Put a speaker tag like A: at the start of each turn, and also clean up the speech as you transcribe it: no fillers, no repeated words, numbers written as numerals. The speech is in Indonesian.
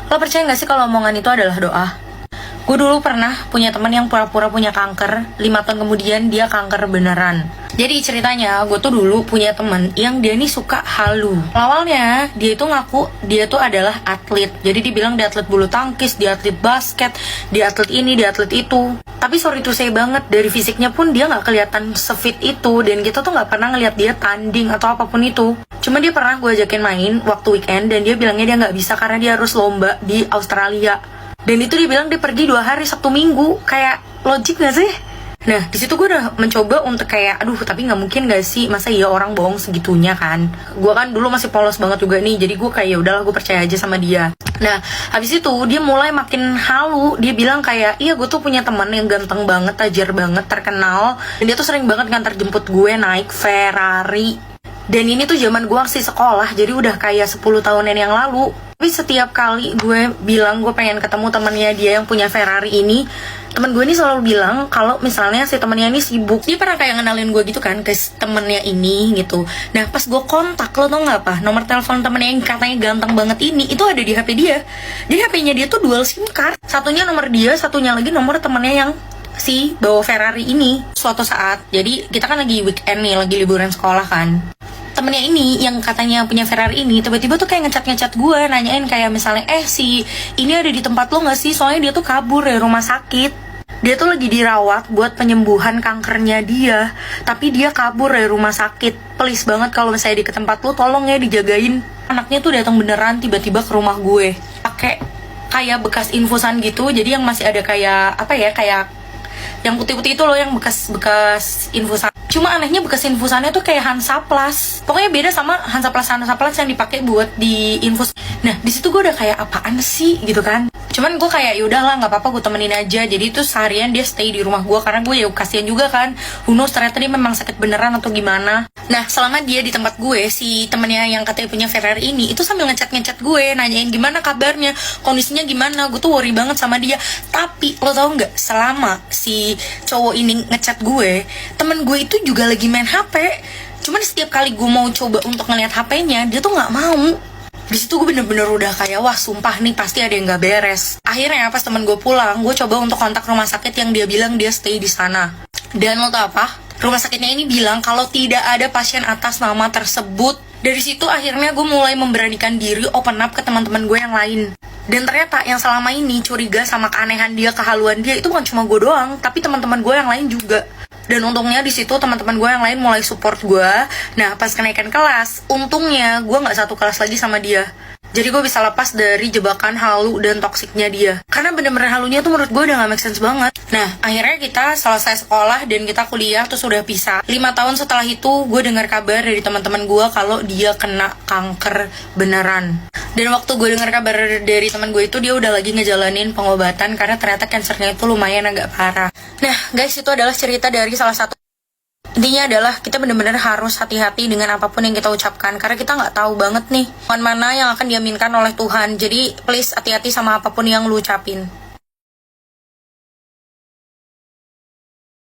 A: Lo percaya gak sih kalau omongan itu adalah doa? Gue dulu pernah punya teman yang pura-pura punya kanker, 5 tahun kemudian dia kanker beneran. Jadi ceritanya, gue tuh dulu punya teman yang dia nih suka halu. Awalnya, dia itu ngaku dia tuh adalah atlet. Jadi dibilang dia atlet bulu tangkis, dia atlet basket, dia atlet ini, dia atlet itu. Tapi sorry to say banget, dari fisiknya pun dia gak kelihatan sefit itu. Dan kita tuh gak pernah ngeliat dia tanding atau apapun itu. Cuma dia pernah gue ajakin main waktu weekend, dan dia bilangnya dia gak bisa karena dia harus lomba di Australia. Dan itu dia bilang dia pergi 2 hari Sabtu Minggu. Kayak logik gak sih? Nah disitu gue udah mencoba untuk kayak aduh tapi gak mungkin gak sih, masa iya orang bohong segitunya kan. Gue kan dulu masih polos banget juga nih, jadi gue kayak udahlah gue percaya aja sama dia. Nah habis itu dia mulai makin halu. Dia bilang kayak iya gue tuh punya teman yang ganteng banget, tajir banget, terkenal. Dan dia tuh sering banget ngantar jemput gue naik Ferrari. Dan ini tuh zaman gue masih sekolah, jadi udah kayak 10 tahunan yang lalu. Tapi setiap kali gue bilang gue pengen ketemu temannya dia yang punya Ferrari ini, temen gue ini selalu bilang kalau misalnya si temennya ini sibuk. Dia pernah kayak ngenalin gue gitu kan ke temennya ini gitu. Nah pas gue kontak, lo tau gak apa? Nomor telepon temennya yang katanya ganteng banget ini, itu ada di HP dia. Jadi HP-nya dia tuh dual SIM card. Satunya nomor dia, satunya lagi nomor temennya yang si bawa Ferrari ini. Suatu saat, jadi kita kan lagi weekend nih, lagi liburan sekolah kan. Temennya ini yang katanya punya Ferrari ini tiba-tiba tuh kayak ngecat gue, nanyain kayak misalnya si ini ada di tempat lo gak sih, soalnya dia tuh kabur dari rumah sakit. Dia tuh lagi dirawat buat penyembuhan kankernya dia, tapi dia kabur dari rumah sakit. Please banget kalau misalnya di ke tempat lo tolong ya dijagain. Anaknya tuh datang beneran tiba-tiba ke rumah gue pakai kayak bekas infusan gitu. Jadi yang masih ada kayak apa ya, kayak yang putih-putih itu loh, yang bekas infusan. Cuma anehnya bekas infusannya tuh kayak Hansaplast. Pokoknya beda sama Hansaplast yang dipakai buat di infus. Nah di situ gue udah kayak apaan sih gitu kan. Cuman gue kayak yaudahlah nggak apa-apa, gue temenin aja. Jadi itu seharian dia stay di rumah gue karena gue ya kasihan juga kan. Who knows ternyata dia memang sakit beneran atau gimana. Nah selama dia di tempat gue, si temennya yang katanya punya Ferrari ini itu sambil ngechat gue, nanyain gimana kabarnya, kondisinya gimana. Gue tuh worry banget sama dia. Tapi lo tau nggak, selama si cowok ini ngechat gue, temen gue itu juga lagi main HP. Cuman setiap kali gue mau coba untuk ngeliat HP-nya, dia tuh nggak mau. Di situ gue bener-bener udah kayak wah sumpah nih pasti ada yang nggak beres. Akhirnya pas temen gue pulang, gue coba untuk kontak rumah sakit yang dia bilang dia stay di sana. Dan lo tau apa? Rumah sakitnya ini bilang kalau tidak ada pasien atas nama tersebut. Dari situ akhirnya gue mulai memberanikan diri open up ke teman-teman gue yang lain. Dan ternyata yang selama ini curiga sama keanehan dia, kehaluan dia itu bukan cuma gue doang, tapi teman-teman gue yang lain juga. Dan untungnya di situ teman-teman gue yang lain mulai support gue. Nah pas kenaikan kelas, untungnya gue nggak satu kelas lagi sama dia. Jadi gue bisa lepas dari jebakan halu dan toksiknya dia. Karena bener-bener halunya tuh menurut gue udah gak make sense banget. Nah akhirnya kita selesai sekolah dan kita kuliah terus udah pisah. 5 tahun setelah itu gue dengar kabar dari teman-teman gue kalau dia kena kanker beneran. Dan waktu gue dengar kabar dari teman gue itu, dia udah lagi ngejalanin pengobatan karena ternyata kansernya itu lumayan agak parah. Nah guys, itu adalah cerita dari salah satu. Intinya adalah kita benar-benar harus hati-hati dengan apapun yang kita ucapkan, karena kita nggak tahu banget nih mana yang akan diaminkan oleh Tuhan. Jadi please hati-hati sama apapun yang lu ucapin.